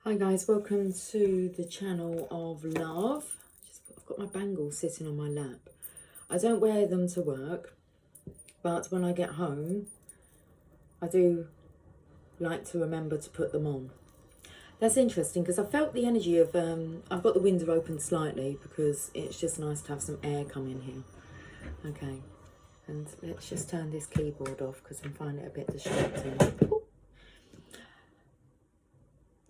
Hi guys, welcome to the channel of love. I've got my bangles sitting on my lap. I don't wear them to work, but when I get home, I do like to remember to put them on. That's interesting because I felt the energy of, I've got the window open slightly because it's just nice to have some air come in here. Okay, and let's just turn this keyboard off because I'm finding it a bit distracting. Ooh.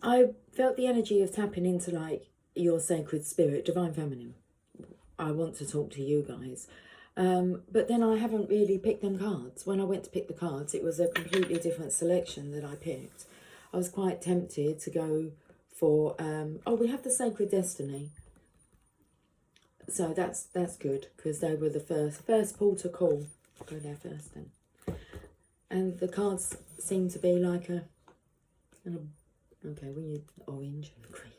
I felt the energy of tapping into like your sacred spirit, divine feminine. I want to talk to you guys. But then I haven't really picked them cards. When I went to pick the cards, it was a completely different selection that I picked. I was quite tempted to go for, oh, we have the Sacred Destiny. So that's good because they were the first pull to call. I'll go there first then. And the cards seem to be like okay, we need orange and green.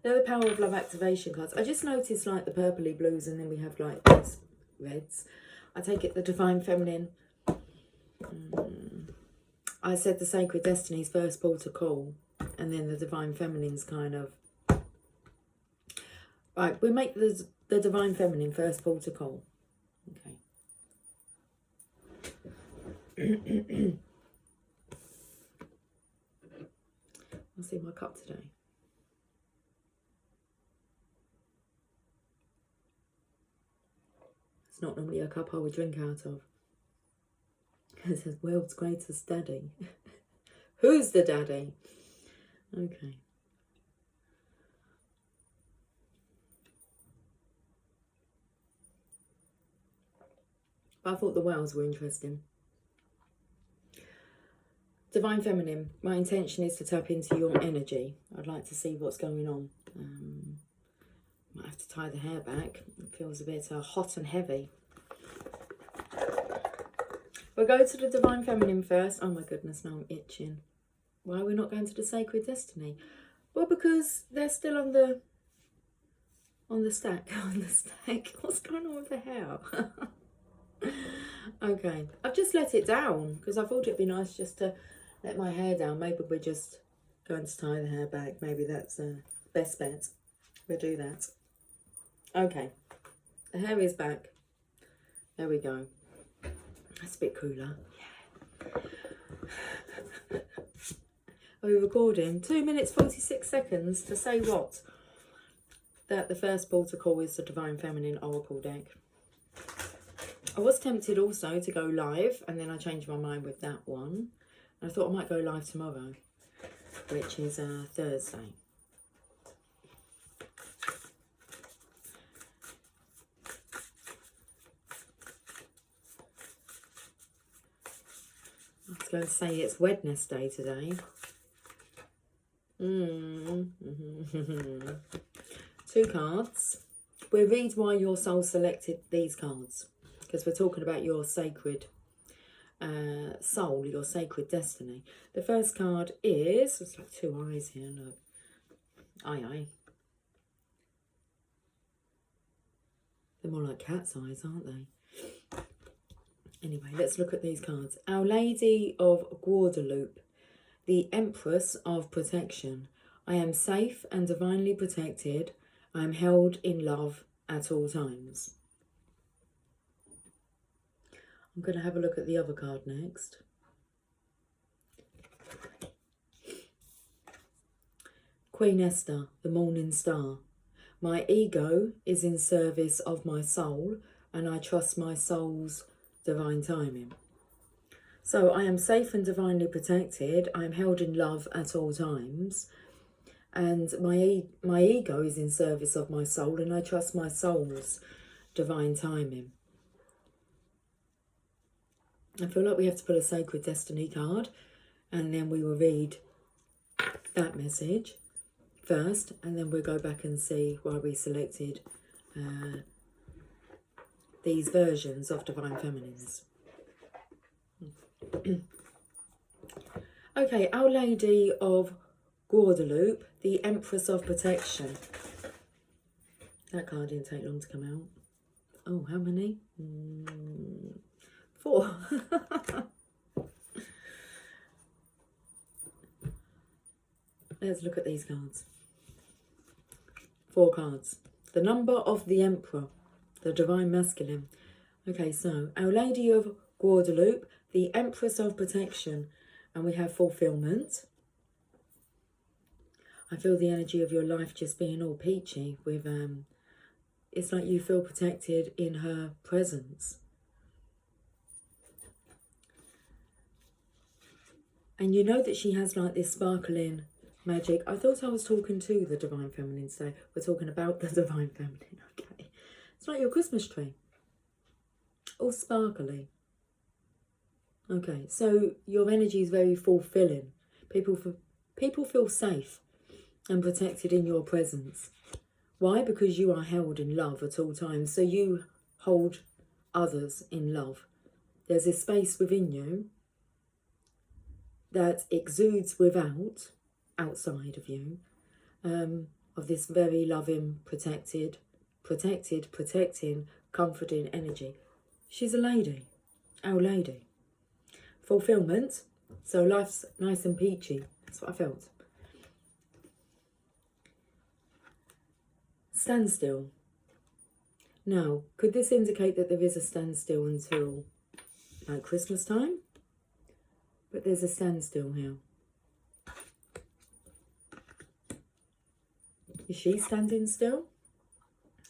They're the Power of Love activation cards. I just noticed like the purpley blues and then we have like these reds. I take it the Divine Feminine. I said the Sacred Destiny's first pull to call, and then the Divine Feminine's kind of... Right, we make the Divine Feminine first pull to call. Okay. I'll see my cup today. It's not normally a cup I would drink out of. It says world's greatest daddy. Who's the daddy? Okay. But I thought the whales were interesting. Divine Feminine, my intention is to tap into your energy. I'd like to see what's going on. Might have to tie the hair back. It feels a bit hot and heavy. We'll go to the Divine Feminine first. Oh my goodness, now I'm itching. Why are we not going to the Sacred Destiny? Well, because they're still on the stack. On the stack. What's going on with the hair? Okay, I've just let it down because I thought it'd be nice just to let my hair down. Maybe we're just going to tie the hair back. Maybe that's the best bet. We'll do that. Okay, the hair is back. There we go. That's a bit cooler. Yeah. Are we recording? 2 minutes 46 seconds to say what? That the first pull to call is the Divine Feminine Oracle deck. I was tempted also to go live, and then I changed my mind with that one. I thought I might go live tomorrow, which is Thursday. I was going to say it's Wednesday today. Two cards. We'll read why your soul selected these cards, because we're talking about your sacred soul, your sacred destiny. The first card is, it's like two eyes here, look. Aye. They're more like cat's eyes, aren't they? Anyway, let's look at these cards. Our Lady of Guadalupe, the Empress of Protection. I am safe and divinely protected. I am held in love at all times. I'm going to have a look at the other card next. Queen Esther, the Morning Star. My ego is in service of my soul, and I trust my soul's divine timing. So I am safe and divinely protected. I am held in love at all times. And my ego is in service of my soul, and I trust my soul's divine timing. I feel like we have to put a Sacred Destiny card, and then we will read that message first, and then we'll go back and see why we selected these versions of Divine Feminines. Okay, Our Lady of Guadalupe, the Empress of Protection. That card didn't take long to come out. Oh, how many? 4. Let's look at these cards. 4 cards. The number of the Emperor, the Divine Masculine. Okay, so Our Lady of Guadalupe, the Empress of Protection, and we have fulfillment. I feel the energy of your life just being all peachy with, it's like you feel protected in her presence. And you know that she has like this sparkling magic. I thought I was talking to the Divine Feminine today. We're talking about the Divine Feminine, okay. It's like your Christmas tree. All sparkly. Okay, so your energy is very fulfilling. People feel safe and protected in your presence. Why? Because you are held in love at all times. So you hold others in love. There's a space within you that exudes outside of you, of this very loving, protecting, comforting energy. She's a lady, Our Lady. Fulfillment, so life's nice and peachy. That's what I felt. Standstill. Now, could this indicate that there is a standstill until like Christmas time? But there's a standstill here. Is she standing still?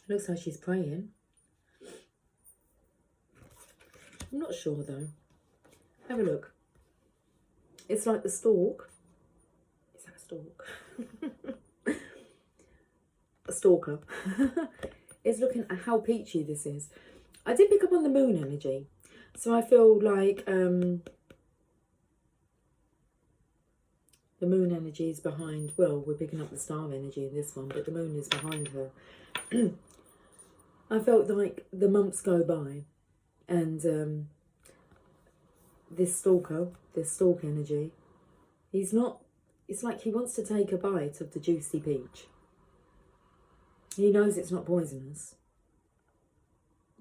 Looks like she's praying. I'm not sure though. Have a look. It's like the stork. Is that a stork? A stalker. Is looking at how peachy this is. I did pick up on the moon energy. So I feel like the moon energy is behind, well, we're picking up the star energy in this one, but the moon is behind her. I felt like the months go by and this stalk energy, he's not, it's like he wants to take a bite of the juicy peach. He knows it's not poisonous,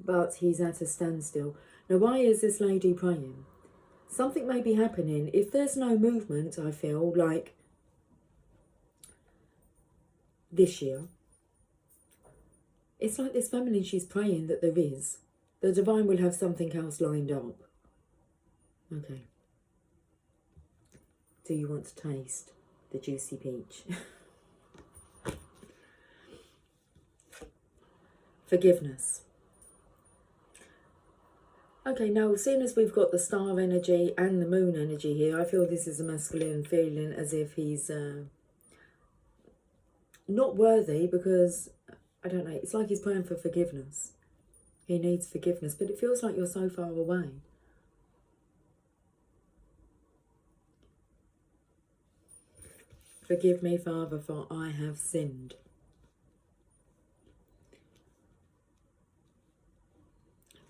but he's at a standstill. Now, why is this lady praying? Something may be happening. If there's no movement, I feel like this year, it's like this feminine, she's praying that there is. The divine will have something else lined up. Okay. Do you want to taste the juicy peach? Forgiveness. Okay, now seeing as we've got the star energy and the moon energy here, I feel this is a masculine feeling as if he's not worthy, because, I don't know, it's like he's praying for forgiveness. He needs forgiveness, but it feels like you're so far away. Forgive me, Father, for I have sinned.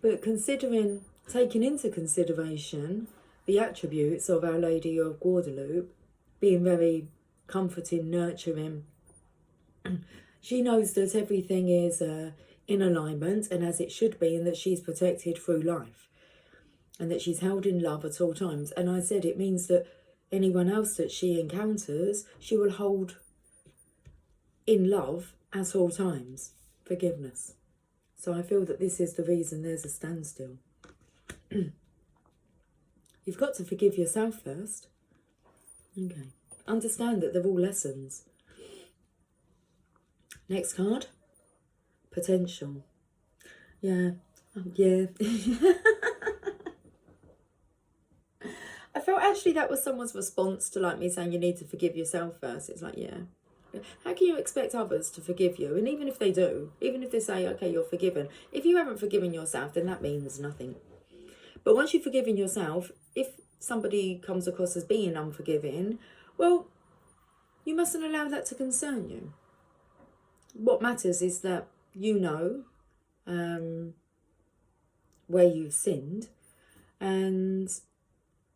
But taking into consideration the attributes of Our Lady of Guadalupe, being very comforting, nurturing, she knows that everything is in alignment and as it should be, and that she's protected through life and that she's held in love at all times. And I said it means that anyone else that she encounters, she will hold in love at all times. Forgiveness. So I feel that this is the reason there's a standstill. You've got to forgive yourself first. Okay. Understand that they're all lessons. Next card. Potential. Yeah. Yeah. I felt actually that was someone's response to like me saying you need to forgive yourself first. It's like, yeah. How can you expect others to forgive you? And even if they do, even if they say, okay, you're forgiven, if you haven't forgiven yourself, then that means nothing. But once you've forgiven yourself, if somebody comes across as being unforgiving, well, you mustn't allow that to concern you. What matters is that you know where you've sinned and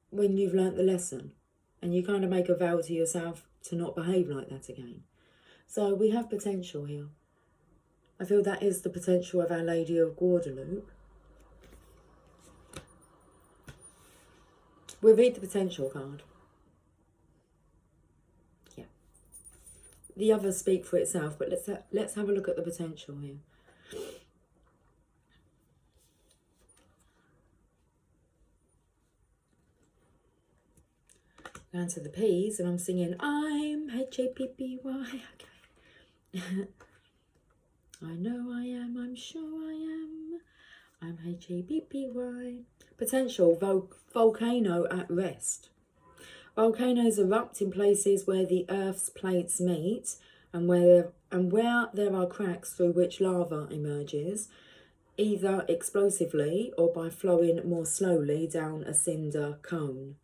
when you've learnt the lesson, and you kind of make a vow to yourself to not behave like that again. So we have potential here. I feel that is the potential of Our Lady of Guadalupe. We'll read the potential card. Yeah. the others speak for itself, but let's have a look at the potential here. Down to the P's, and I'm singing I'm H-A-P-P-Y. Okay. I know I am, I'm sure I am. I'm H-A-P-P-Y. Potential, volcano at rest. Volcanoes erupt in places where the Earth's plates meet and where there are cracks through which lava emerges, either explosively or by flowing more slowly down a cinder cone.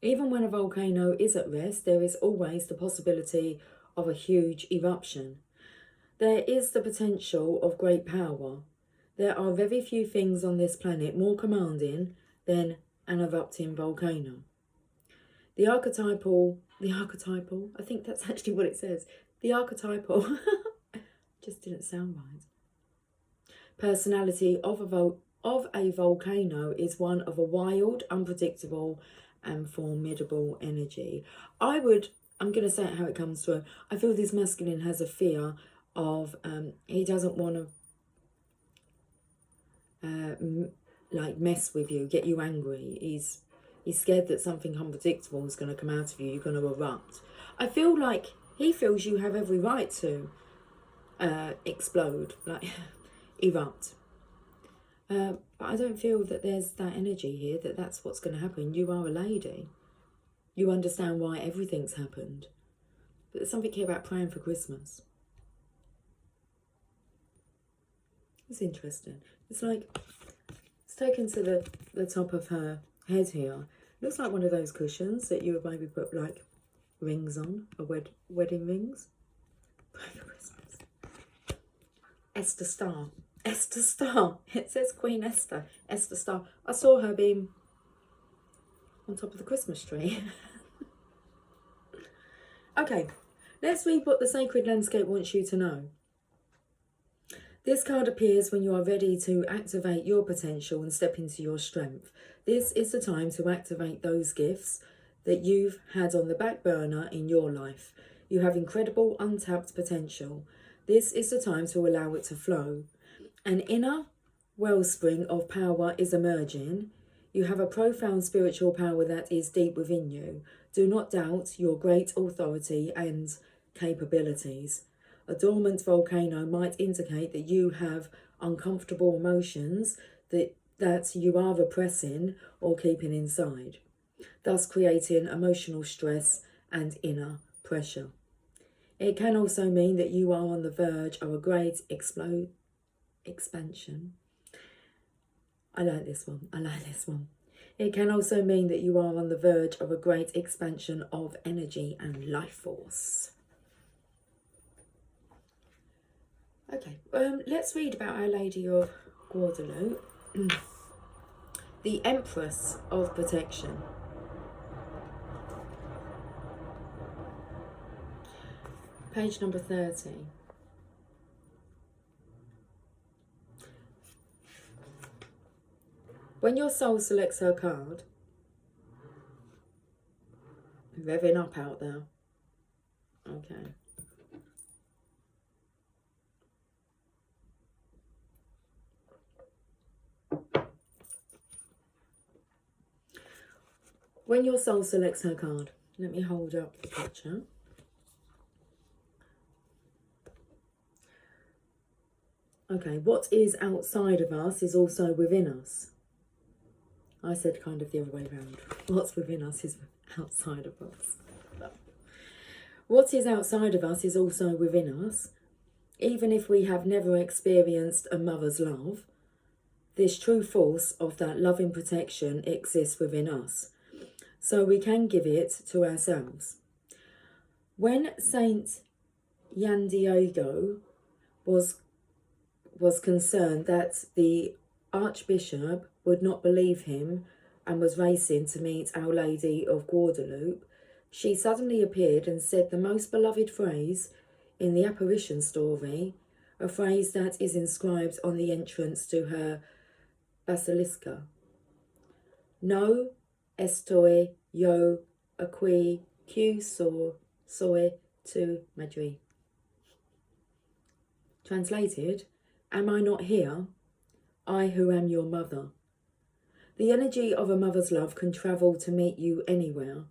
Even when a volcano is at rest, there is always the possibility of a huge eruption. There is the potential of great power. There are very few things on this planet more commanding than an erupting volcano. The archetypal, I think that's actually what it says. The archetypal, just didn't sound right. Personality of a volcano is one of a wild, unpredictable, and formidable energy. I'm going to say it how it comes through. I feel this masculine has a fear of, he doesn't want to like mess with you, get you angry. He's scared that something unpredictable is going to come out of you. You're going to erupt. I feel like he feels you have every right to explode, like erupt. But I don't feel that there's that energy here, that's what's going to happen. You are a lady. You understand why everything's happened. But there's something here about praying for Christmas. It's interesting. It's like, it's taken to the top of her head here. Looks like one of those cushions that you would maybe put like rings on, wedding rings. Pray for Christmas. Esther Star. Esther Star. It says Queen Esther. Esther Star. I saw her being on top of the Christmas tree. Okay, let's read what the Sacred Landscape wants you to know. This card appears when you are ready to activate your potential and step into your strength. This is the time to activate those gifts that you've had on the back burner in your life. You have incredible untapped potential. This is the time to allow it to flow. An inner wellspring of power is emerging. You have a profound spiritual power that is deep within you. Do not doubt your great authority and capabilities. A dormant volcano might indicate that you have uncomfortable emotions that you are repressing or keeping inside, thus creating emotional stress and inner pressure. It can also mean that you are on the verge of a great expansion. I like this one. It can also mean that you are on the verge of a great expansion of energy and life force. Okay, let's read about Our Lady of Guadalupe, the Empress of Protection. Page number 30. When your soul selects her card, revving up out there. Okay. When your soul selects her card, let me hold up the picture. Okay, what is outside of us is also within us. I said kind of the other way around. What's within us is outside of us. What is outside of us is also within us. Even if we have never experienced a mother's love, this true force of that loving protection exists within us. So we can give it to ourselves. When Saint Jan Diego was concerned that the Archbishop would not believe him and was racing to meet Our Lady of Guadalupe, she suddenly appeared and said the most beloved phrase in the apparition story, a phrase that is inscribed on the entrance to her basilica. No estoy yo aquí que soy to Madri. Translated, am I not here? I who am your mother. The energy of a mother's love can travel to meet you anywhere,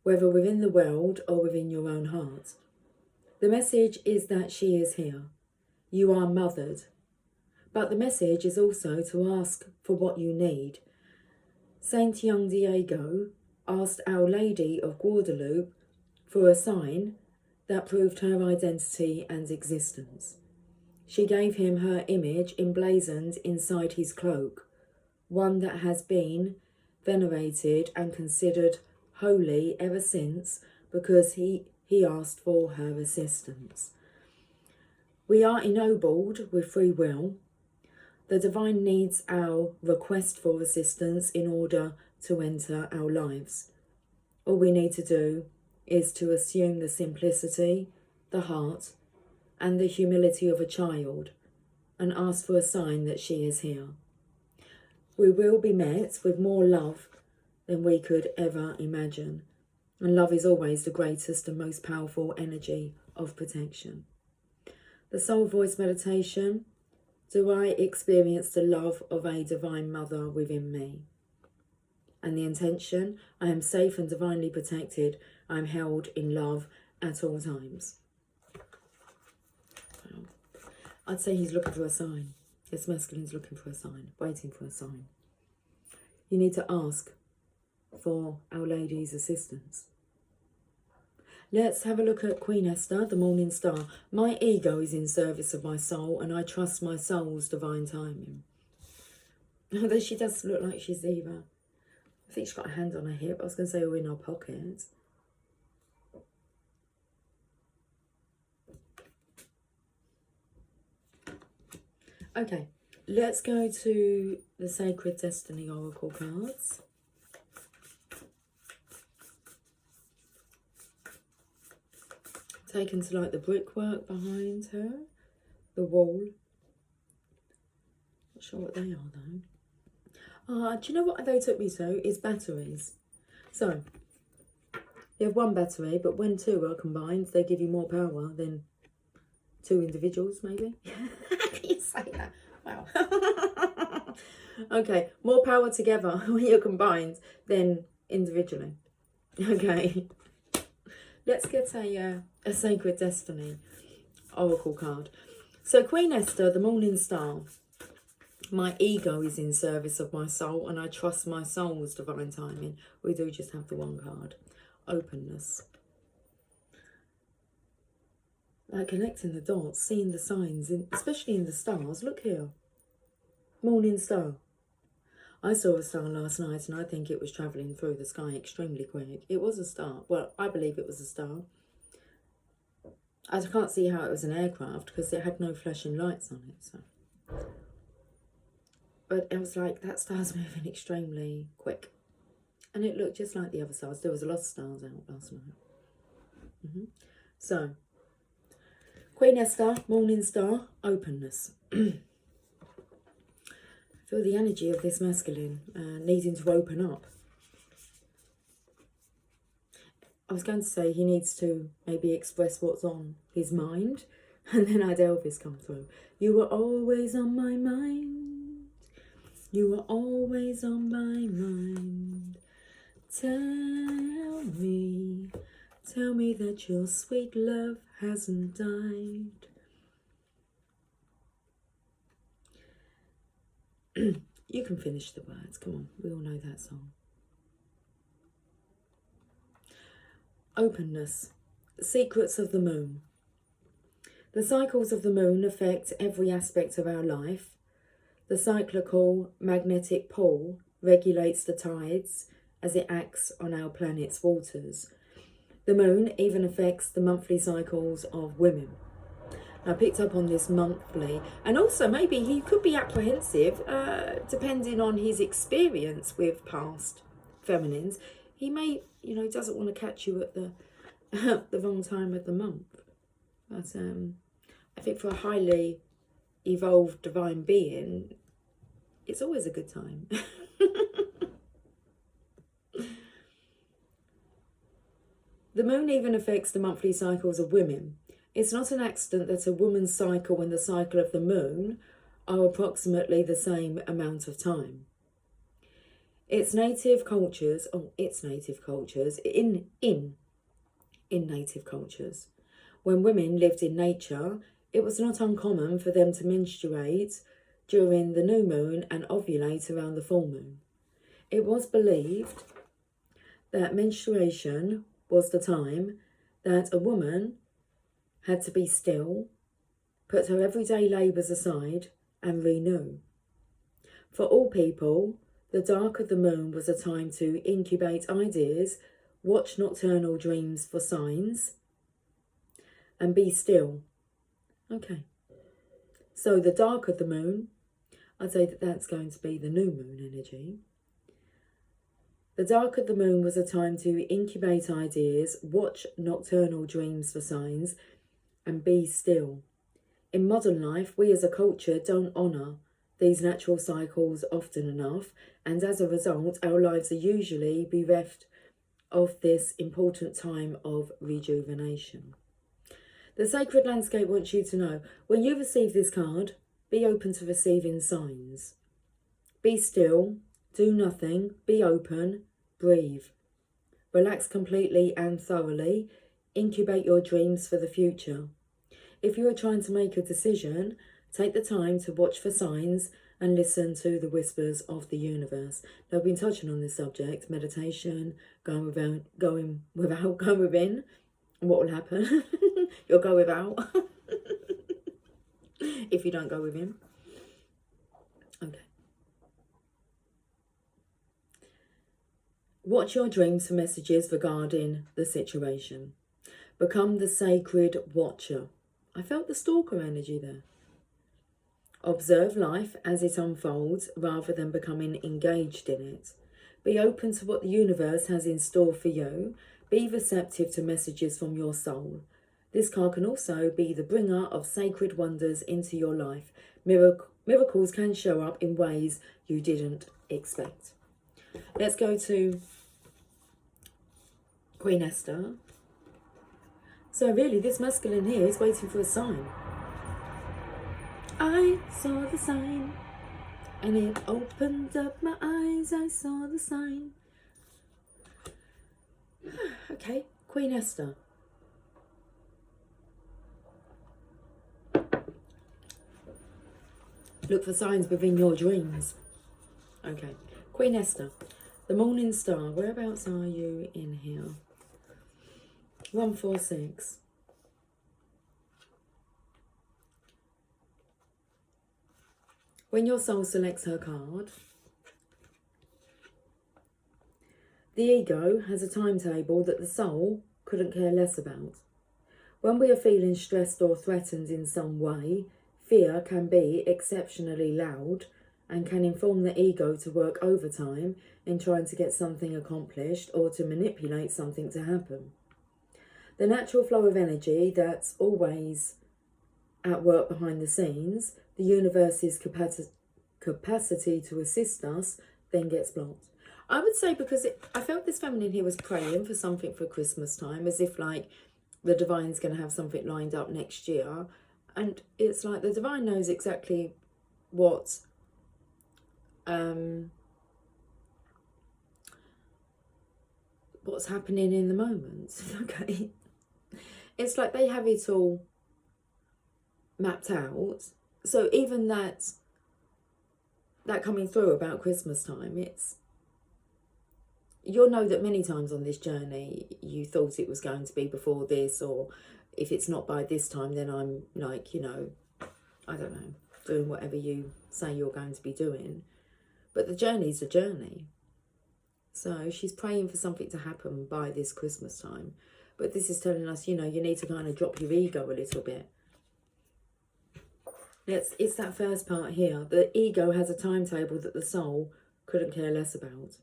whether within the world or within your own heart. The message is that she is here. You are mothered. But the message is also to ask for what you need. Saint Young Diego asked Our Lady of Guadalupe for a sign that proved her identity and existence. She gave him her image emblazoned inside his cloak, one that has been venerated and considered holy ever since because he asked for her assistance. We are ennobled with free will. The divine needs our request for assistance in order to enter our lives. All we need to do is to assume the simplicity, the heart, and the humility of a child and ask for a sign that she is here. We will be met with more love than we could ever imagine. And love is always the greatest and most powerful energy of protection. The Soul Voice meditation. Do I experience the love of a divine mother within me? And the intention, I am safe and divinely protected. I am held in love at all times. I'd say he's looking for a sign. This masculine's looking for a sign, waiting for a sign. You need to ask for Our Lady's assistance. Let's have a look at Queen Esther, the Morning Star. My ego is in service of my soul, and I trust my soul's divine timing. Although she does look like she's either, I think she's got a hand on her hip. I was going to say, or in her pocket. Okay, let's go to the Sacred Destiny Oracle cards. Taken to like the brickwork behind her, the wall. Not sure what they are though. Do you know what they took me to? Is batteries. So, you have one battery, but when two are combined, they give you more power than two individuals, maybe? How can you say that? Wow. Okay, more power together when you're combined than individually. Okay. Let's get a Sacred Destiny Oracle card. So Queen Esther, the Morning Star. My ego is in service of my soul and I trust my soul's divine timing. We do just have the one card. Openness. Like connecting the dots, seeing the signs, especially in the stars. Look here. Morning Star. I saw a star last night and I think it was travelling through the sky extremely quick. It was a star. Well, I believe it was a star. I can't see how it was an aircraft because it had no flashing lights on it. So, but it was like that star's moving extremely quick. And it looked just like the other stars. There was a lot of stars out last night. So, Queen Esther, Morning Star, openness. Feel the energy of this masculine needing to open up. I was going to say he needs to maybe express what's on his mind. And then I had Elvis come through. You were always on my mind. You were always on my mind. Tell me that your sweet love hasn't died. You can finish the words, come on, we all know that song. Openness. Secrets of the moon. The cycles of the moon affect every aspect of our life. The cyclical magnetic pole regulates the tides as it acts on our planet's waters. The moon even affects the monthly cycles of women. I picked up on this monthly, and also maybe he could be apprehensive depending on his experience with past feminines. He may, doesn't want to catch you at the the wrong time of the month. But I think for a highly evolved divine being, it's always a good time. The moon even affects the monthly cycles of women. It's not an accident that a woman's cycle and the cycle of the moon are approximately the same amount of time. In native cultures, when women lived in nature, it was not uncommon for them to menstruate during the new moon and ovulate around the full moon. It was believed that menstruation was the time that a woman had to be still, put her everyday labours aside, and renew. For all people, the dark of the moon was a time to incubate ideas, watch nocturnal dreams for signs, and be still. Okay. So the dark of the moon, I'd say that that's going to be the new moon energy. The dark of the moon was a time to incubate ideas, watch nocturnal dreams for signs, and be still. In modern life, we as a culture don't honour these natural cycles often enough, and as a result, our lives are usually bereft of this important time of rejuvenation. The Sacred Landscape wants you to know, when you receive this card, be open to receiving signs. Be still, do nothing, be open, breathe. Relax completely and thoroughly, incubate your dreams for the future. If you are trying to make a decision, take the time to watch for signs and listen to the whispers of the universe. Now, I've been touching on this subject, meditation, going without, going within. What will happen? You'll go without if you don't go within. Okay. Watch your dreams for messages regarding the situation. Become the sacred watcher. I felt the stalker energy there. Observe life as it unfolds rather than becoming engaged in it. Be open to what the universe has in store for you. Be receptive to messages from your soul. This card can also be the bringer of sacred wonders into your life. Miracles can show up in ways you didn't expect. Let's go to Queen Esther. So really, this masculine here is waiting for a sign. I saw the sign, and it opened up my eyes. I saw the sign. Okay, Queen Esther. Look for signs within your dreams. Okay, Queen Esther. The Morning Star. Whereabouts are you in here? 146. When your soul selects her card, the ego has a timetable that the soul couldn't care less about. When we are feeling stressed or threatened in some way, fear can be exceptionally loud and can inform the ego to work overtime in trying to get something accomplished or to manipulate something to happen. The natural flow of energy that's always at work behind the scenes, the universe's capacity to assist us, then gets blocked. I would say because I felt this feminine here was praying for something for Christmas time, as if like the divine's going to have something lined up next year. And it's like the divine knows exactly what's happening in the moment. Okay. It's like they have it all mapped out. So even that coming through about Christmas time, you'll know that many times on this journey you thought it was going to be before this, or if it's not by this time, then I'm like, you know, I don't know, doing whatever you say you're going to be doing. But the journey's a journey. So she's praying for something to happen by this Christmas time. But this is telling us, you know, you need to kind of drop your ego a little bit. It's that first part here. The ego has a timetable that the soul couldn't care less about.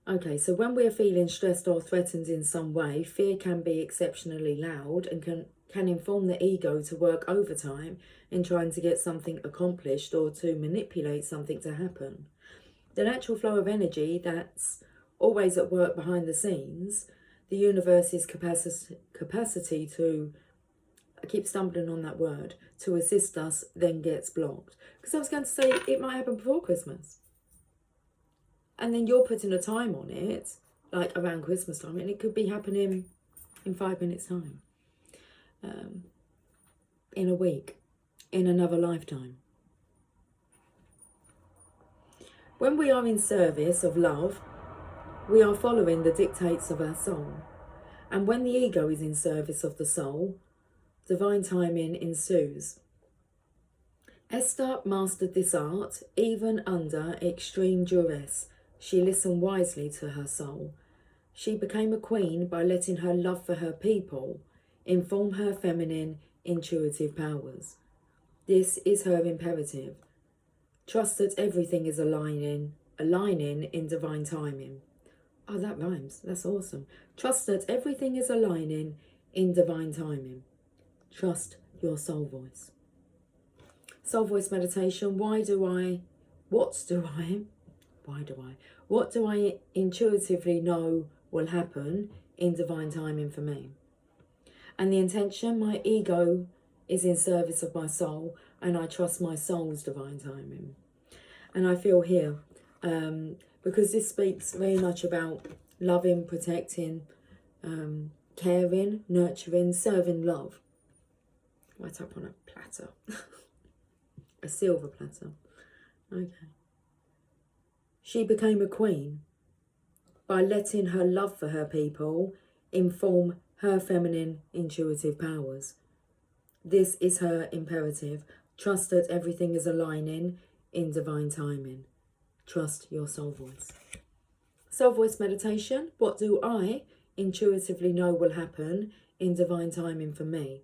Okay, so when we're feeling stressed or threatened in some way, fear can be exceptionally loud and can inform the ego to work overtime in trying to get something accomplished or to manipulate something to happen. The natural flow of energy that's always at work behind the scenes, the universe's capacity to, I keep stumbling on that word, to assist us then gets blocked. Because I was going to say it might happen before Christmas. And then you're putting a time on it, like around Christmas time, and it could be happening in 5 minutes' time, in a week, in another lifetime. When we are in service of love, we are following the dictates of our soul. And when the ego is in service of the soul, divine timing ensues. Esther mastered this art even under extreme duress. She listened wisely to her soul. She became a queen by letting her love for her people inform her feminine, intuitive powers. This is her imperative. Trust that everything is aligning in divine timing. Oh, that rhymes. That's awesome. Trust that everything is aligning in divine timing. Trust your soul voice. Soul voice meditation. What do I intuitively know will happen in divine timing for me? And the intention, my ego is in service of my soul, and I trust my soul's divine timing. And I feel here, because this speaks very much about loving, protecting, caring, nurturing, serving love. Right up on a platter. A silver platter. Okay. She became a queen by letting her love for her people inform her feminine, intuitive powers. This is her imperative. Trust that everything is aligning in divine timing. Trust your soul voice. Soul voice meditation. What do I intuitively know will happen in divine timing for me?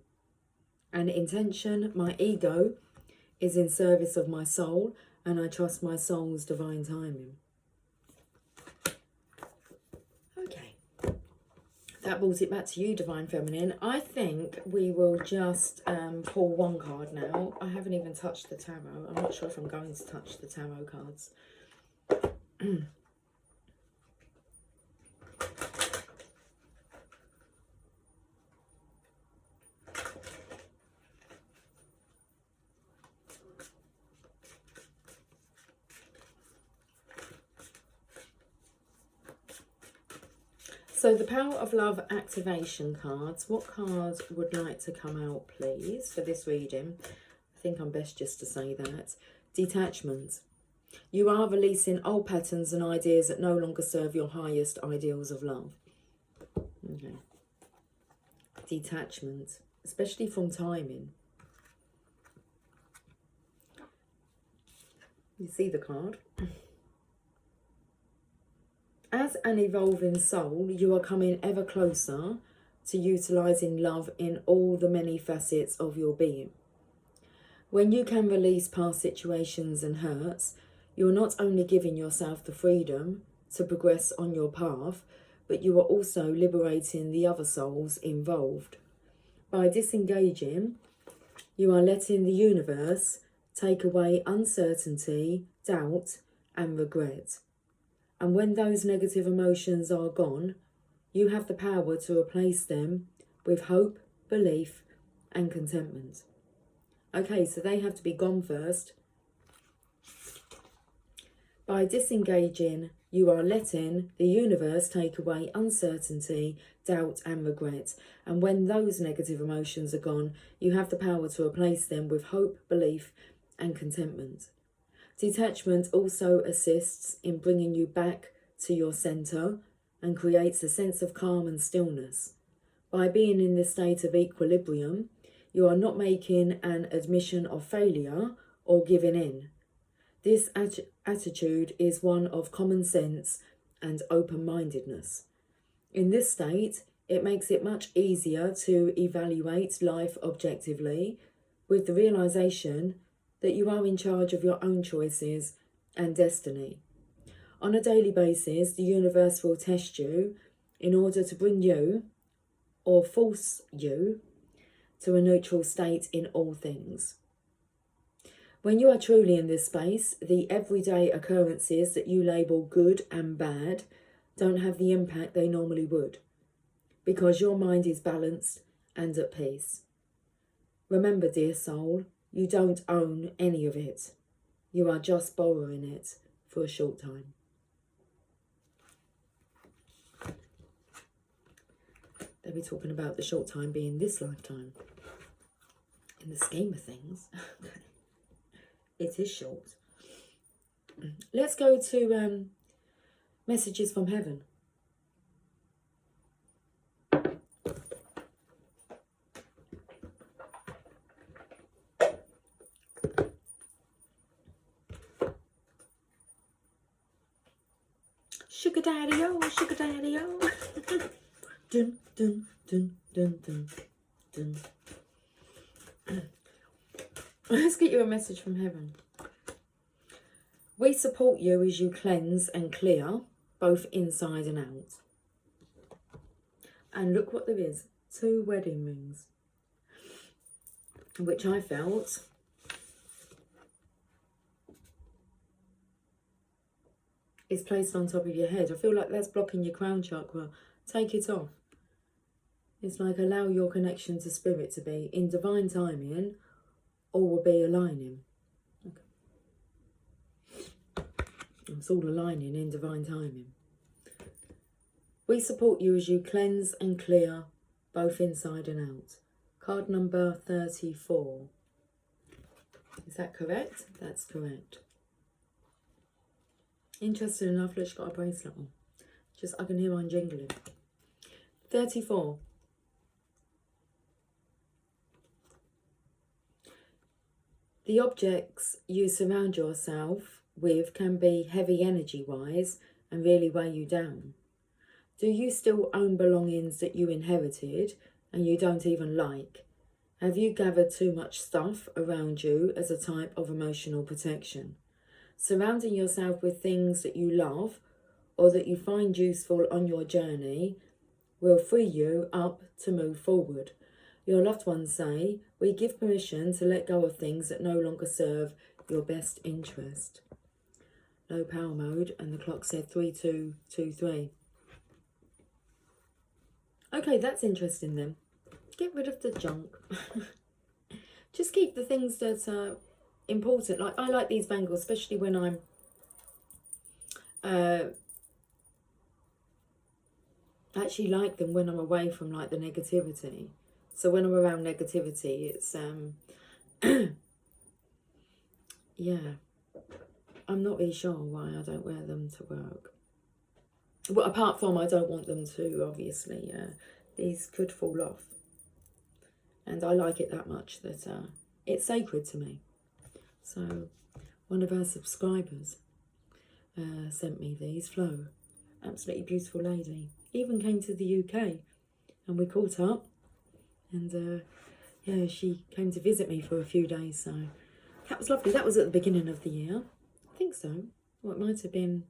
And intention, my ego is in service of my soul, and I trust my soul's divine timing. Okay. That brought it back to you, Divine Feminine. I think we will just pull one card now. I haven't even touched the tarot. I'm not sure if I'm going to touch the tarot cards. So the Power of Love activation cards. What cards would like to come out, please, for this reading? I think I'm best just to say that. Detachment. You are releasing old patterns and ideas that no longer serve your highest ideals of love. Okay. Detachment, especially from timing. You see the card? As an evolving soul, you are coming ever closer to utilising love in all the many facets of your being. When you can release past situations and hurts, you're not only giving yourself the freedom to progress on your path, but you are also liberating the other souls involved. By disengaging, you are letting the universe take away uncertainty, doubt, and regret. And when those negative emotions are gone, you have the power to replace them with hope, belief, and contentment. Okay, so they have to be gone first. By disengaging, you are letting the universe take away uncertainty, doubt, and regret. And when those negative emotions are gone, you have the power to replace them with hope, belief, and contentment. Detachment also assists in bringing you back to your centre and creates a sense of calm and stillness. By being in this state of equilibrium, you are not making an admission of failure or giving in. This attitude is one of common sense and open-mindedness. In this state, it makes it much easier to evaluate life objectively with the realisation that you are in charge of your own choices and destiny. On a daily basis, the universe will test you in order to bring you or force you to a neutral state in all things. When you are truly in this space, the everyday occurrences that you label good and bad don't have the impact they normally would. because your mind is balanced and at peace. Remember, dear soul, you don't own any of it. You are just borrowing it for a short time. They'll be talking about the short time being this lifetime. In the scheme of things, it is short. Let's go to messages from heaven. Sugar daddy, oh, sugar daddy, oh. Dun, dun, dun, dun, dun, dun. Let's get you a message from heaven. We support you as you cleanse and clear, both inside and out. And look what there is. 2 wedding rings. Which I felt is placed on top of your head. I feel like that's blocking your crown chakra. Take it off. It's like allow your connection to spirit to be in divine timing, all will be aligning. Okay. It's all aligning in divine timing. We support you as you cleanse and clear, both inside and out. Card number 34. Is that correct? That's correct. Interesting enough, look, she's got a bracelet on. Just, I can hear mine jingling. 34. The objects you surround yourself with can be heavy energy-wise and really weigh you down. Do you still own belongings that you inherited and you don't even like? Have you gathered too much stuff around you as a type of emotional protection? Surrounding yourself with things that you love or that you find useful on your journey will free you up to move forward. Your loved ones say, we give permission to let go of things that no longer serve your best interest. Low power mode, and the clock said 3223. Okay, that's interesting then. Get rid of the junk. Just keep the things that are important. Like, I like these bangles, especially when I'm actually like them when I'm away from like the negativity. So when I'm around negativity, it's yeah, I'm not really sure why I don't wear them to work. Well, apart from I don't want them to, obviously. These could fall off. And I like it that much that it's sacred to me. So one of our subscribers sent me these, Flo. Absolutely beautiful lady. Even came to the UK and we caught up. And yeah, she came to visit me for a few days. So that was lovely. That was at the beginning of the year. I think so. Well, it might have been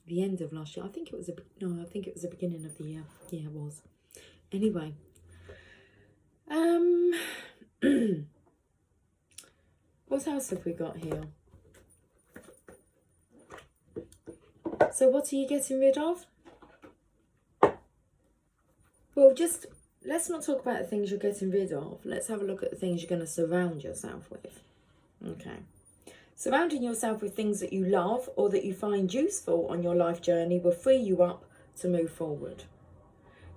the end of last year. I think it was I think it was the beginning of the year. Yeah, it was. Anyway. What else have we got here? So what are you getting rid of? Well, just let's not talk about the things you're getting rid of. Let's have a look at the things you're going to surround yourself with. Okay. Surrounding yourself with things that you love or that you find useful on your life journey will free you up to move forward.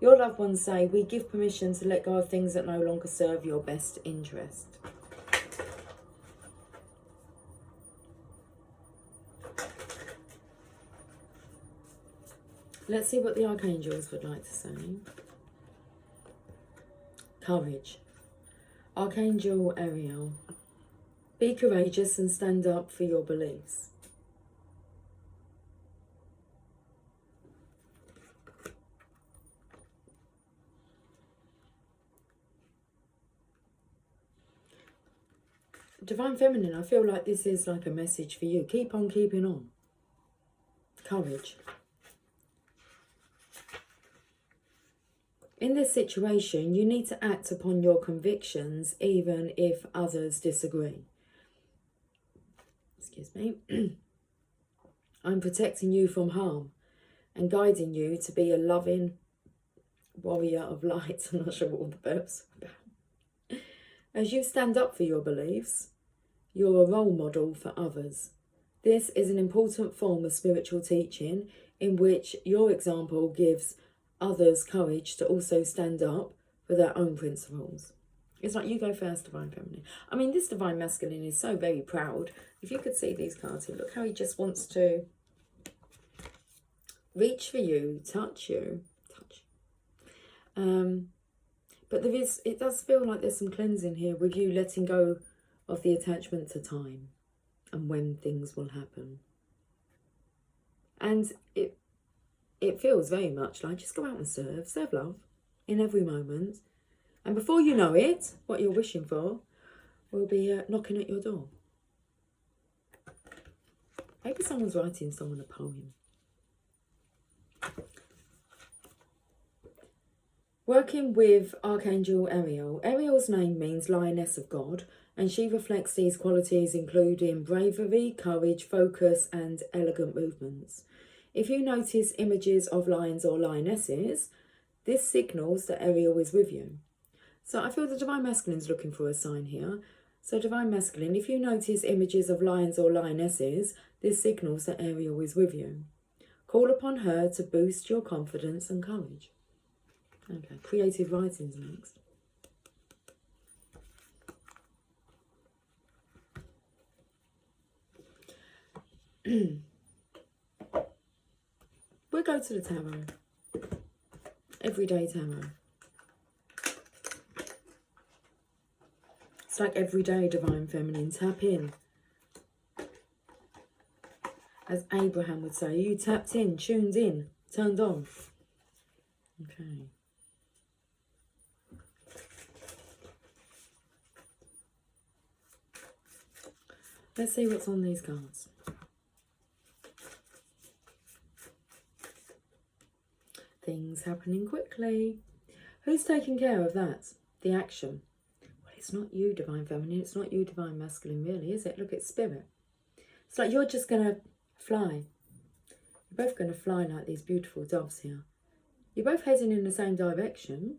Your loved ones say, we give permission to let go of things that no longer serve your best interest. Let's see what the archangels would like to say. Courage. Archangel Ariel. Be courageous and stand up for your beliefs. Divine Feminine, I feel like this is like a message for you. Keep on keeping on. Courage. In this situation, you need to act upon your convictions even if others disagree. Excuse me. I'm protecting you from harm and guiding you to be a loving warrior of light. I'm not sure what all the verbs are about. As you stand up for your beliefs, you're a role model for others. This is an important form of spiritual teaching in which your example gives others courage to also stand up for their own principles. It's like you go first, Divine Feminine. I mean, this Divine Masculine is so very proud. If you could see these cards here, look how he just wants to reach for you, touch you. But it does feel like there's some cleansing here with you letting go of the attachment to time and when things will happen. And it feels very much like just go out and serve love in every moment. And before you know it, what you're wishing for will be knocking at your door. Maybe someone's writing someone a poem. Working with Archangel Ariel. Ariel's name means Lioness of God, and she reflects these qualities including bravery, courage, focus, and elegant movements. If you notice images of lions or lionesses, this signals that Ariel is with you. So I feel the Divine Masculine is looking for a sign here. So Divine Masculine, if you notice images of lions or lionesses, this signals that Ariel is with you. Call upon her to boost your confidence and courage. Okay, creative writing's next. We'll go to the tarot. Everyday tarot. It's like everyday Divine Feminine. Tap in. As Abraham would say, you tapped in, tuned in, turned on. Okay. Let's see what's on these cards. Things happening quickly. Who's taking care of that? The action. Well, it's not you, Divine Feminine. It's not you, Divine Masculine, really, is it? Look, it's Spirit. It's like you're just going to fly. You're both going to fly like these beautiful doves here. You're both heading in the same direction.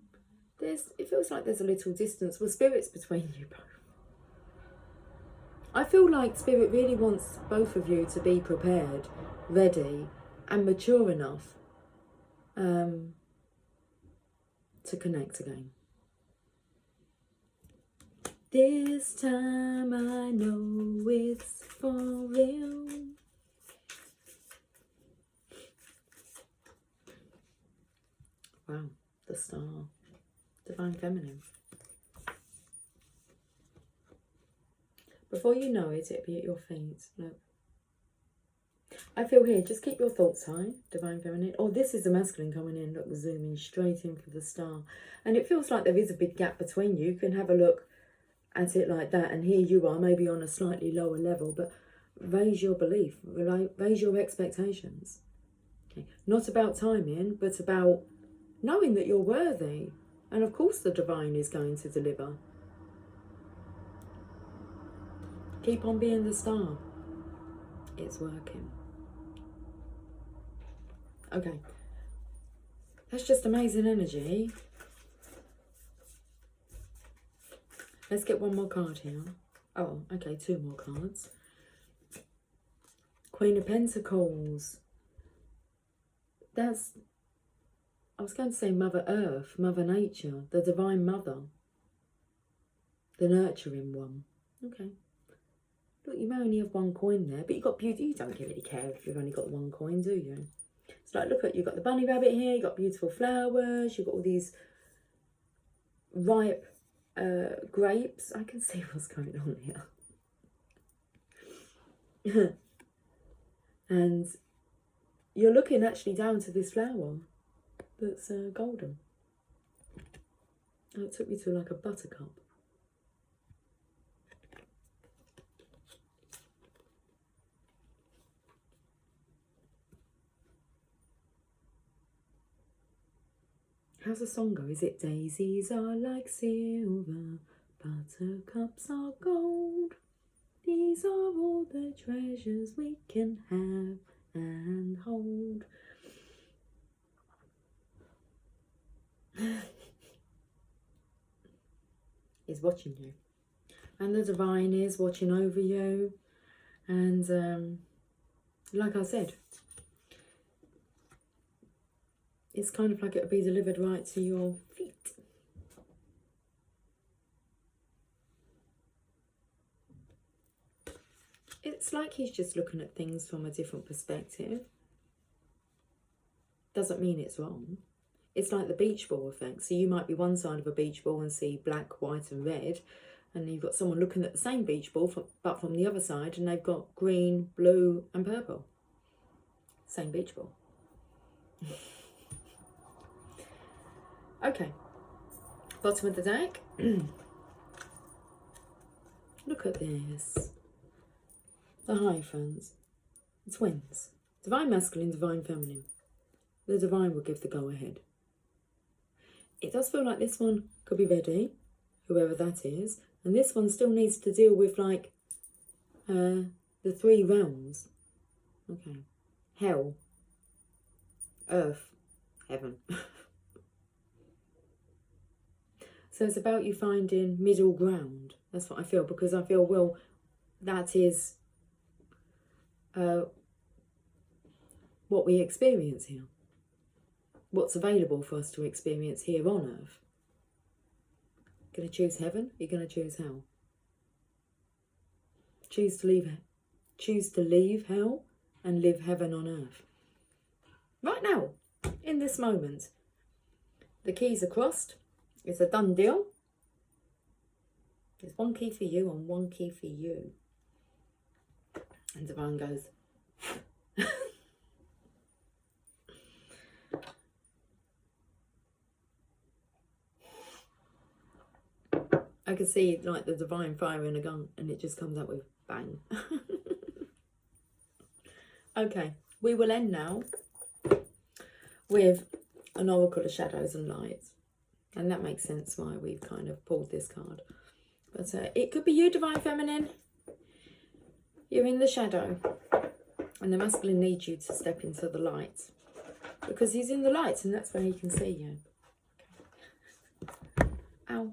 It feels like there's a little distance. Well, Spirit's between you both. I feel like Spirit really wants both of you to be prepared, ready, and mature enough to connect again. This time I know it's for real. Wow, the star. Divine Feminine. Before you know it, it'll be at your feet. Look. I feel here, just keep your thoughts high, Divine Feminine. Oh, this is the Masculine coming in. Look, zooming straight in for the star. And it feels like there is a big gap between you. You can have a look at it like that. And here you are, maybe on a slightly lower level. But raise your belief. Raise your expectations. Okay. Not about timing, but about knowing that you're worthy. And of course the Divine is going to deliver. Keep on being the star. It's working. Okay. That's just amazing energy. Let's get one more card here. Oh, okay, two more cards. Queen of Pentacles. I was going to say Mother Earth, Mother Nature, the Divine Mother. The nurturing one. Okay. Look, you may only have one coin there, but you've got beauty. You don't really care if you've only got one coin, do you? It's like, look at, you've got the bunny rabbit here, you've got beautiful flowers, you've got all these ripe grapes. I can see what's going on here. And you're looking actually down to this flower that's golden. Oh, it took me to like a buttercup. How's the song go? Is it daisies are like silver, buttercups are gold. These are all the treasures we can have and hold. is watching you. And the divine is watching over you. And like I said, it's kind of like it'll be delivered right to your feet. It's like he's just looking at things from a different perspective. Doesn't mean it's wrong. It's like the beach ball effect. So you might be one side of a beach ball and see black, white and red. And you've got someone looking at the same beach ball, but from the other side, and they've got green, blue and purple. Same beach ball. Okay. Bottom of the deck. Look at this. The Hierophants. Twins. Divine Masculine, Divine Feminine. The Divine will give the go-ahead. It does feel like this one could be ready, whoever that is. And this one still needs to deal with, like, the 3 realms. Okay. Hell. Earth. Heaven. So it's about you finding middle ground. That's what I feel. Because I feel, well, that is what we experience here. What's available for us to experience here on Earth. Going to choose heaven? You're going to choose hell. Choose to leave hell and live heaven on earth. Right now, in this moment, the keys are crossed. It's a done deal. There's 1 key for you and 1 key for you. And Divine goes, I can see like the Divine firing a gun and it just comes out with bang. Okay, we will end now with an Oracle of Shadows and Lights. And that makes sense why we've kind of pulled this card. But it could be you, Divine Feminine. You're in the shadow. And the masculine needs you to step into the light. Because he's in the light and that's where he can see you. Ow.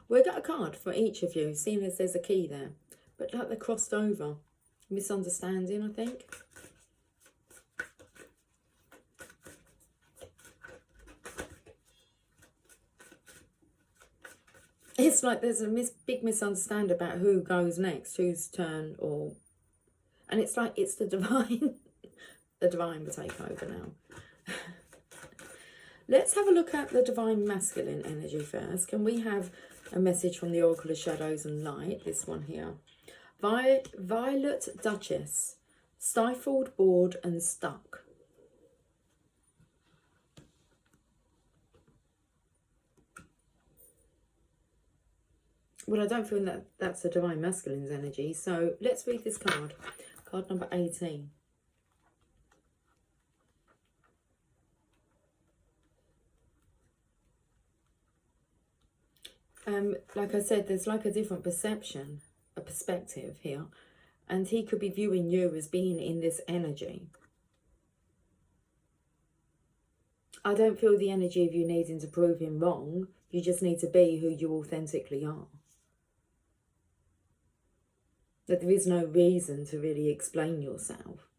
We got a card for each of you, seeing as there's a key there. But like they're crossed over. Misunderstanding, I think. It's like there's a big misunderstanding about who goes next, whose turn, or... And it's like it's the Divine. The Divine will take over now. Let's have a look at the Divine Masculine energy first. Can we have a message from the Oracle of Shadows and Light? This one here. Violet Duchess. Stifled, bored and stuck. Well, I don't feel that that's the Divine Masculine's energy. So let's read this card. Card number 18. Like I said, there's like a different perception, a perspective here. And he could be viewing you as being in this energy. I don't feel the energy of you needing to prove him wrong. You just need to be who you authentically are. That there is no reason to really explain yourself.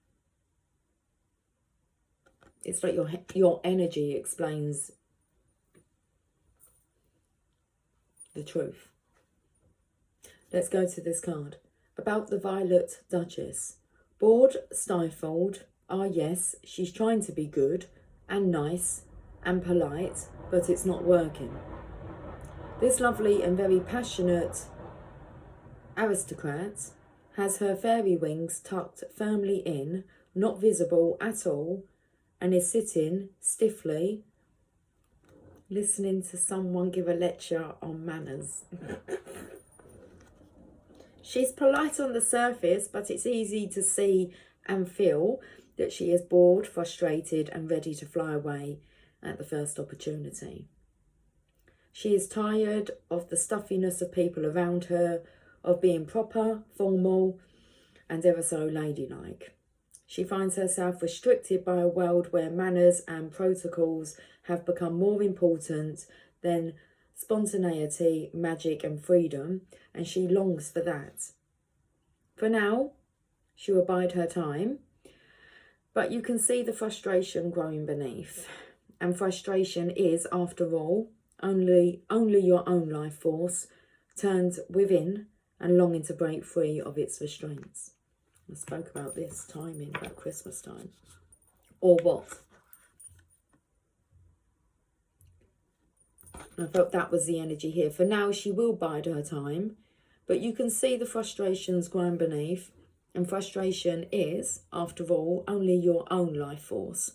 It's like your energy explains the truth. Let's go to this card. About the Violet Duchess. Bored, stifled. Ah, yes, she's trying to be good and nice and polite, but it's not working. This lovely and very passionate aristocrat has her fairy wings tucked firmly in, not visible at all, and is sitting stiffly, listening to someone give a lecture on manners. She's polite on the surface, but it's easy to see and feel that she is bored, frustrated, and ready to fly away at the first opportunity. She is tired of the stuffiness of people around her, of being proper, formal, and ever so ladylike. She finds herself restricted by a world where manners and protocols have become more important than spontaneity, magic and freedom, and she longs for that. For now, she'll abide her time, but you can see the frustration growing beneath. And frustration is, after all, only your own life force turned within and longing to break free of its restraints. I spoke about this timing, about Christmas time. Or what? I felt that was the energy here. For now, she will bide her time, but you can see the frustrations growing beneath. And frustration is, after all, only your own life force,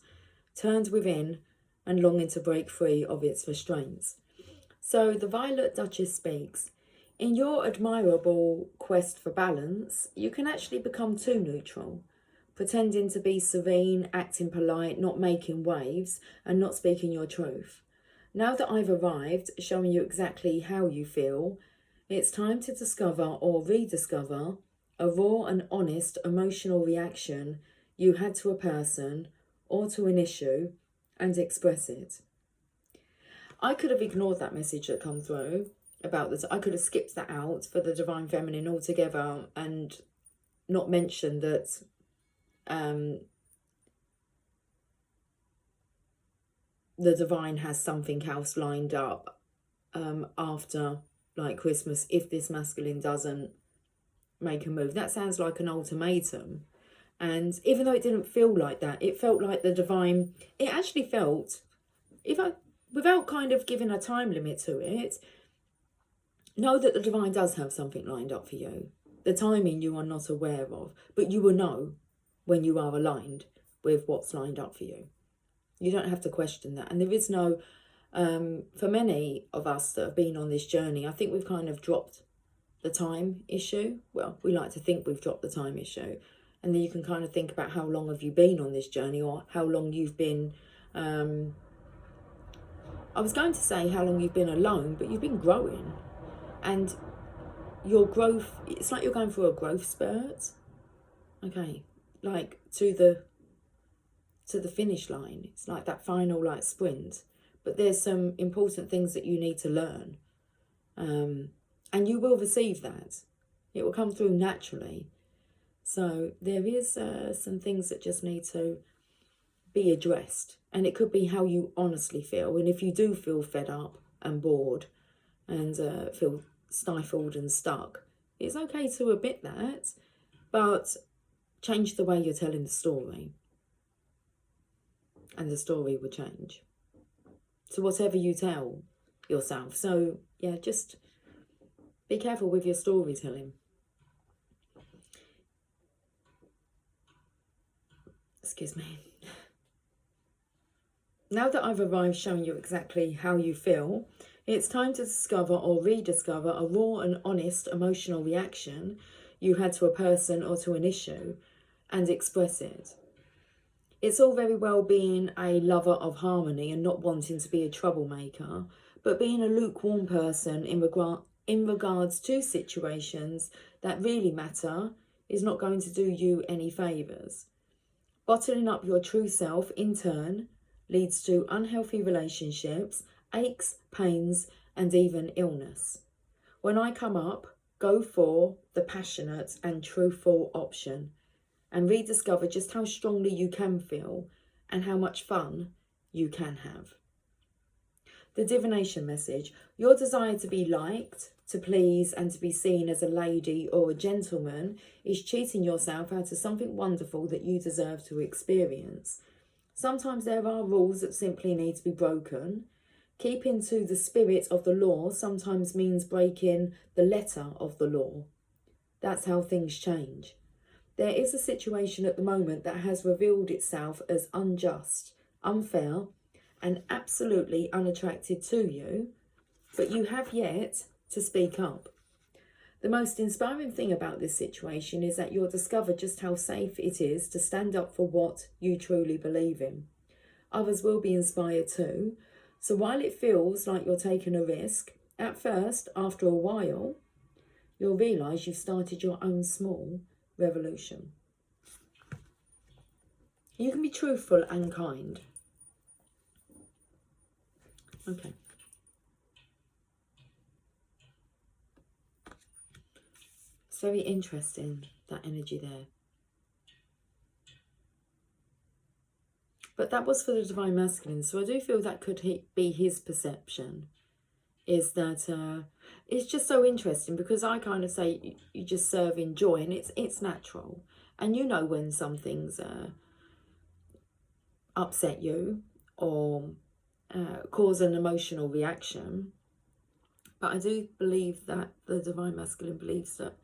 turned within and longing to break free of its restraints. So the Violet Duchess speaks. In your admirable quest for balance, you can actually become too neutral, pretending to be serene, acting polite, not making waves, and not speaking your truth. Now that I've arrived, showing you exactly how you feel, it's time to discover or rediscover a raw and honest emotional reaction you had to a person or to an issue and express it. I could have ignored that message that come through about this. I could have skipped that out for the Divine Feminine altogether and not mentioned that the Divine has something else lined up after like Christmas if this masculine doesn't make a move. That sounds like an ultimatum. And even though it didn't feel like that, it felt like the Divine, it actually felt, without kind of giving a time limit to it, know that the Divine does have something lined up for you. The timing you are not aware of, but you will know when you are aligned with what's lined up for you. You don't have to question that. And there is no, for many of us that have been on this journey, I think we've kind of dropped the time issue. Well, we like to think we've dropped the time issue. And then you can kind of think about how long have you been on this journey, or how long you've been, I was going to say how long you've been alone, but you've been growing. And your growth, it's like you're going through a growth spurt. Okay, like to the finish line. It's like that final like sprint. But there's some important things that you need to learn. And you will receive that. It will come through naturally. So there is some things that just need to be addressed. And it could be how you honestly feel. And if you do feel fed up and bored and feel stifled and stuck, it's okay to admit that, but change the way you're telling the story. And the story will change. So whatever you tell yourself. So yeah, just be careful with your storytelling. Excuse me. Now that I've arrived showing you exactly how you feel, it's time to discover or rediscover a raw and honest emotional reaction you had to a person or to an issue and express it. It's all very well being a lover of harmony and not wanting to be a troublemaker, but being a lukewarm person in regards to situations that really matter is not going to do you any favours. Bottling up your true self, in turn, leads to unhealthy relationships, aches, pains, and even illness. When I come up, go for the passionate and truthful option and rediscover just how strongly you can feel and how much fun you can have. The divination message: your desire to be liked, to please, and to be seen as a lady or a gentleman is cheating yourself out of something wonderful that you deserve to experience. Sometimes there are rules that simply need to be broken. Keeping to the spirit of the law sometimes means breaking the letter of the law. That's how things change. There is a situation at the moment that has revealed itself as unjust, unfair, and absolutely unattractive to you, but you have yet to speak up. The most inspiring thing about this situation is that you'll discover just how safe it is to stand up for what you truly believe in. Others will be inspired too. So while it feels like you're taking a risk, at first, after a while, you'll realise you've started your own small revolution. You can be truthful and kind. Okay. It's very interesting, that energy there. But that was for the Divine Masculine. So I do feel that could be his perception. Is that it's just so interesting, because I kind of say you just serve in joy, and it's natural. And you know when some things upset you or cause an emotional reaction. But I do believe that the Divine Masculine believes that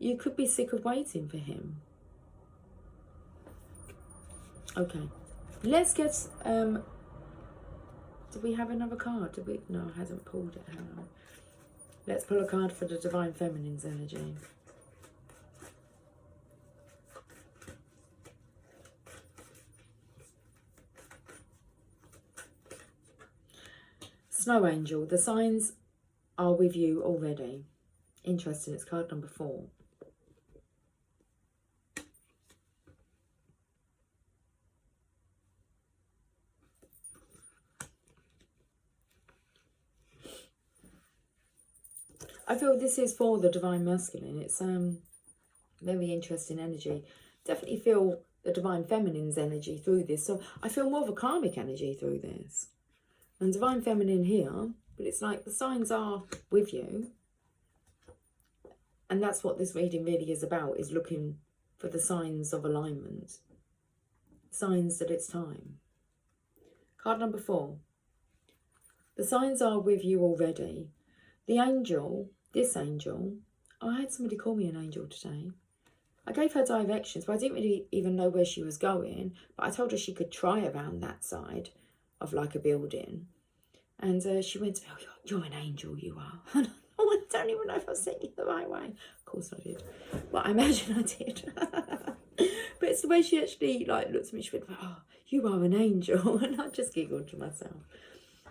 you could be sick of waiting for him. Okay. Let's get... did we have another card? Did we? No, I hadn't pulled it. Hang on. Let's pull a card for the Divine Feminine's energy. Snow Angel. The signs are with you already. Interesting. It's card number 4. I feel this is for the Divine Masculine. It's very interesting energy. Definitely feel the Divine Feminine's energy through this. So I feel more of a karmic energy through this. And Divine Feminine here, but it's like the signs are with you. And that's what this reading really is about, is looking for the signs of alignment. Signs that it's time. Card number 4. The signs are with you already. The angel, this angel, I had somebody call me an angel today. I gave her directions, but I didn't really even know where she was going. But I told her she could try around that side of like a building. And she went, oh, you're an angel, you are. And I don't even know if I said it the right way. Of course I did. Well, I imagine I did. But it's the way she actually like looked at me. She went, oh, you are an angel. And I just giggled to myself.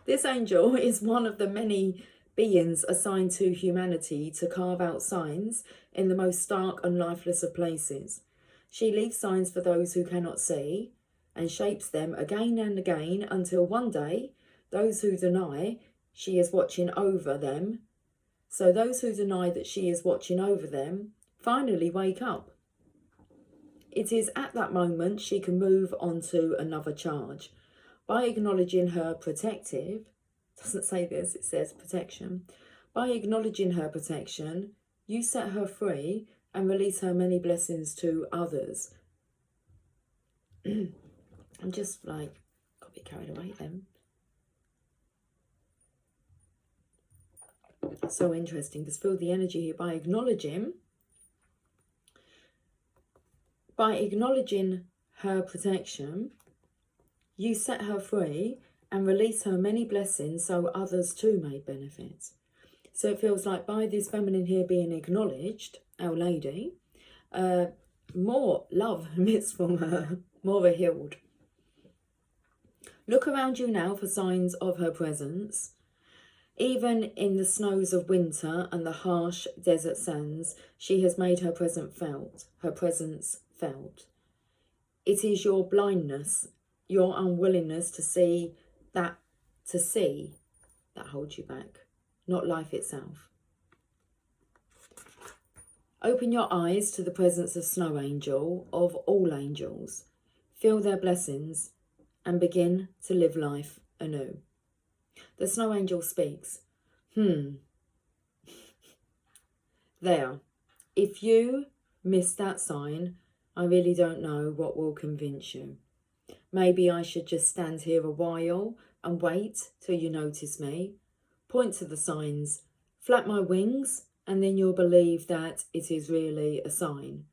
This angel is one of the many beings assigned to humanity to carve out signs in the most stark and lifeless of places. She leaves signs for those who cannot see and shapes them again and again until one day those who deny she is watching over them, so those who deny that she is watching over them finally wake up. It is at that moment she can move on to another charge. By acknowledging her protective, doesn't say this, it says protection. By acknowledging her protection, you set her free and release her many blessings to others. I'm just like, got a bit carried away then. So interesting, because feel the energy here. By acknowledging her protection, you set her free and release her many blessings so others too may benefit. So it feels like by this feminine here being acknowledged, our lady, more love emits from her, more healed. Look around you now for signs of her presence. Even in the snows of winter and the harsh desert sands, she has made her presence felt. It is your blindness, your unwillingness to see that holds you back, not life itself. Open your eyes to the presence of Snow Angel, of all angels. Feel their blessings and begin to live life anew. The Snow Angel speaks. There. If you miss that sign, I really don't know what will convince you. Maybe I should just stand here a while and wait till you notice me. Point to the signs. Flap my wings, and then you'll believe that it is really a sign.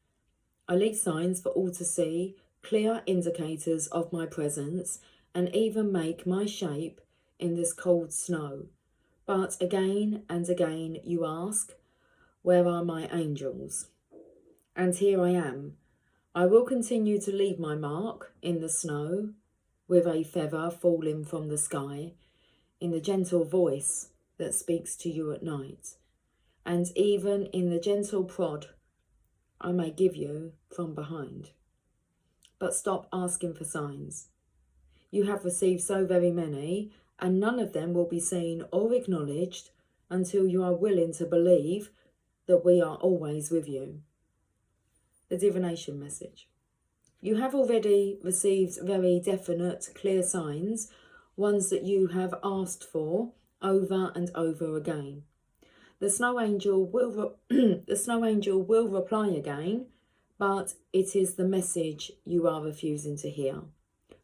I leave signs for all to see, clear indicators of my presence, and even make my shape in this cold snow. But again and again you ask, where are my angels? And here I am. I will continue to leave my mark in the snow, with a feather falling from the sky, in the gentle voice that speaks to you at night. And even in the gentle prod I may give you from behind. But stop asking for signs. You have received so very many, and none of them will be seen or acknowledged until you are willing to believe that we are always with you. The divination message. You have already received very definite, clear signs, ones that you have asked for over and over again. The snow angel will the snow angel will reply again, but it is the message you are refusing to hear,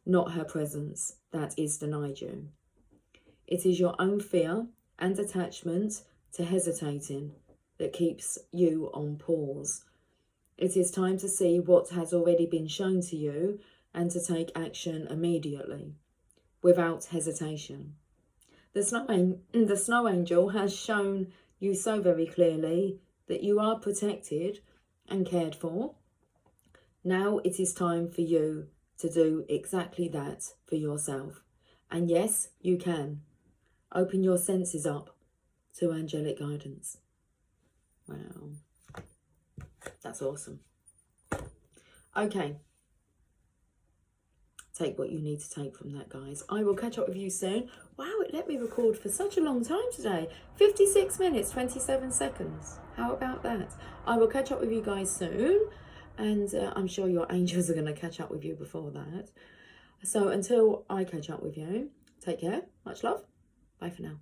not her presence, that is denied you. It is your own fear and attachment to hesitating that keeps you on pause. It is time to see what has already been shown to you and to take action immediately, without hesitation. The snow angel has shown you so very clearly that you are protected and cared for. Now it is time for you to do exactly that for yourself. And yes, you can. Open your senses up to angelic guidance. Wow. That's awesome. Okay. Take what you need to take from that, guys. I will catch up with you soon. Wow, it let me record for such a long time today. 56 minutes, 27 seconds. How about that? I will catch up with you guys soon. And I'm sure your angels are going to catch up with you before that. So until I catch up with you, take care. Much love. Bye for now.